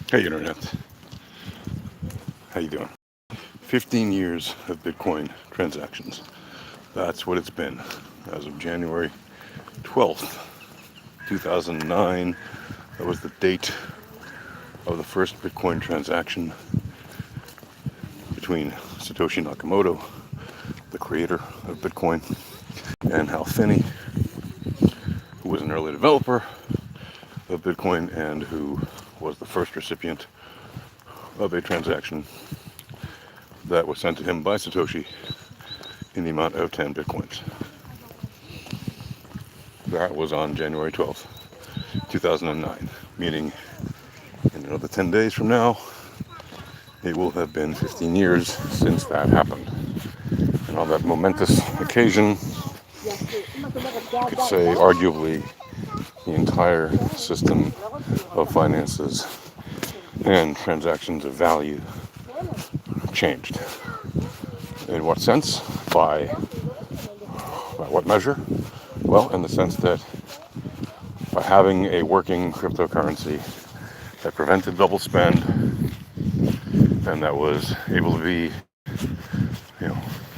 Hey Internet, how you doing? 15 years of Bitcoin transactions. That's what it's been as of January 12th, 2009. That was the date of the first Bitcoin transaction between Satoshi Nakamoto, the creator of Bitcoin, and Hal Finney, who was an early developer of Bitcoin and who was the first recipient of a transaction that was sent to him by Satoshi in the amount of 10 Bitcoins. That was on January 12th, 2009, meaning in another 10 days from now, it will have been 15 years since that happened. And on that momentous occasion, you could say arguably the entire system of finances and transactions of value changed. In what sense? By what measure? Well, in the sense that by having a working cryptocurrency that prevented double spend and that was able to be,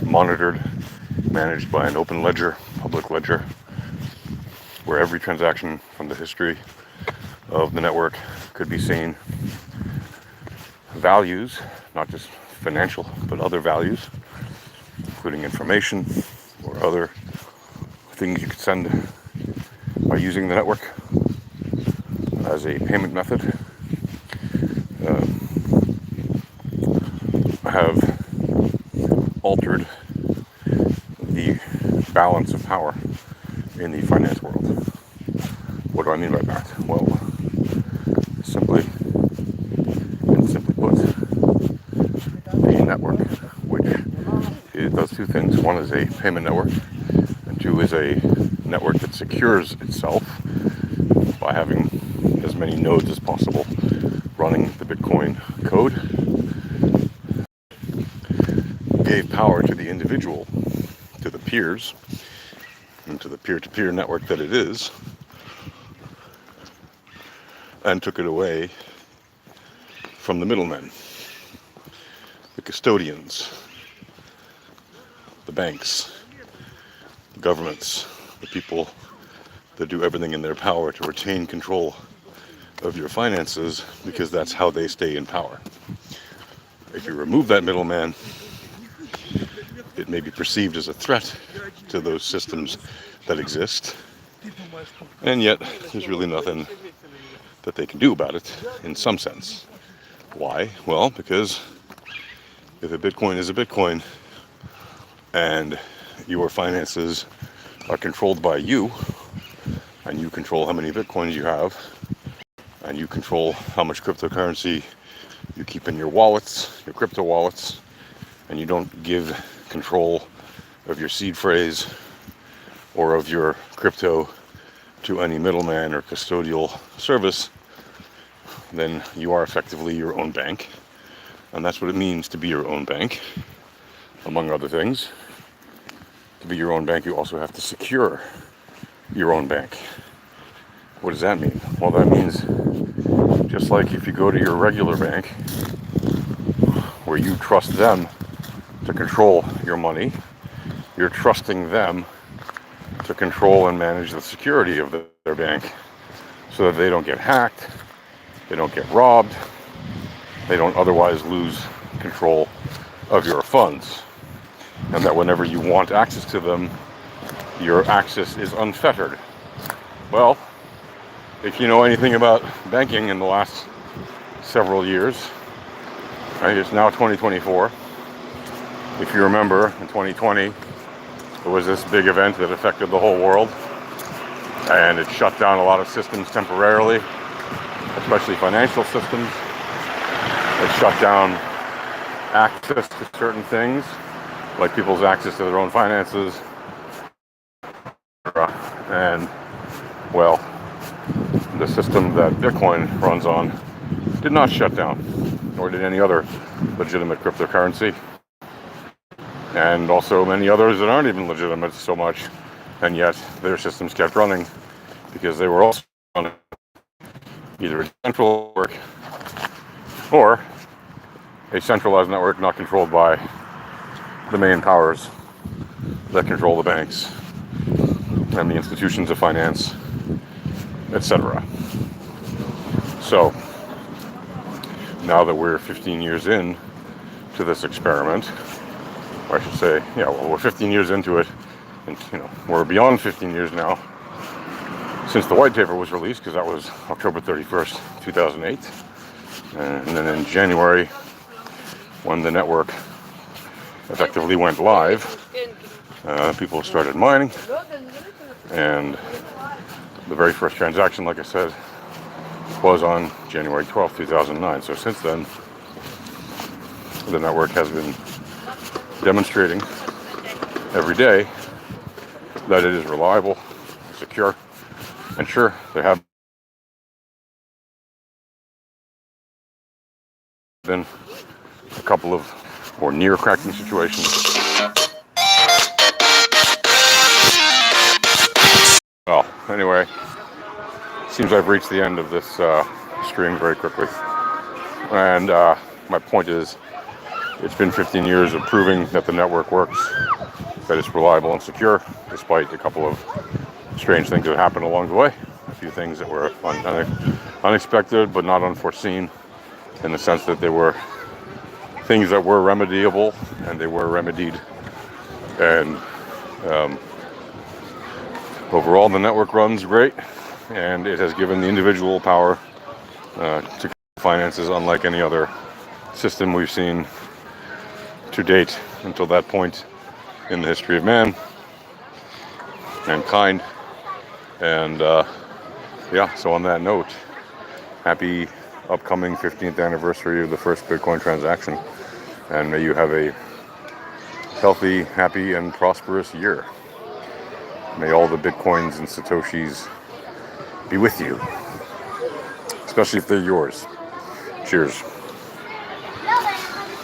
monitored, managed by an open ledger, public ledger, where every transaction from the history of the network could be seen. Values, not just financial, but other values, including information or other things you could send by using the network as a payment method, have altered the balance of power in the finance world. What do I mean by that? Well, simply put, the network, which it does two things. One is a payment network, and two is a network that secures itself by having as many nodes as possible running the Bitcoin code, gave power to the individual, to the peers, and to the peer-to-peer network that it is, and took it away from the middlemen, the custodians, the banks, the governments, the people that do everything in their power to retain control of your finances, because that's how they stay in power. If you remove that middleman, it may be perceived as a threat to those systems that exist, and yet there's really nothing that they can do about it in some sense. Why? Well, because if a Bitcoin is a Bitcoin and your finances are controlled by you, and you control how many Bitcoins you have, and you control how much cryptocurrency you keep in your wallets, your crypto wallets, and you don't give control of your seed phrase or of your crypto to any middleman or custodial service, then you are effectively your own bank. And that's what it means to be your own bank, among other things. To be your own bank, you also have to secure your own bank. What does that mean? Well, that means just like if you go to your regular bank, where you trust them to control your money, you're trusting them to control and manage the security of their bank so that they don't get hacked, they don't get robbed, they don't otherwise lose control of your funds, and that whenever you want access to them, your access is unfettered. Well, if you know anything about banking in the last several years, right, it's now 2024. If you remember, in 2020, there was this big event that affected the whole world, and it shut down a lot of systems temporarily, especially financial systems. It shut down access to certain things, like people's access to their own finances, and, well, the system that Bitcoin runs on did not shut down, nor did any other legitimate cryptocurrency, and also many others that aren't even legitimate so much, and yet their systems kept running because they were also on either a central network or a centralized network not controlled by the main powers that control the banks and the institutions of finance, etc. So now that we're 15 years in to this experiment, or I should say, yeah, well, we're 15 years into it, and we're beyond 15 years now since the white paper was released, because that was October 31st, 2008, and then in January, when the network effectively went live, people started mining, and the very first transaction, like I said, was on January 12th, 2009. So since then, the network has been demonstrating every day that it is reliable, secure, and sure, there have been a couple of more near cracking situations. Well, anyway, seems I've reached the end of this stream very quickly. And my point is, it's been 15 years of proving that the network works, that it's reliable and secure, despite a couple of strange things that happened along the way. A few things that were unexpected but not unforeseen, in the sense that they were things that were remediable, and they were remedied. And overall, the network runs great, and it has given the individual power to finances unlike any other system we've seen to date until that point in the history of mankind. And yeah, so on that note, happy upcoming 15th anniversary of the first Bitcoin transaction, and may you have a healthy, happy, and prosperous year. May all the Bitcoins and Satoshis be with you, especially if they're yours. Cheers.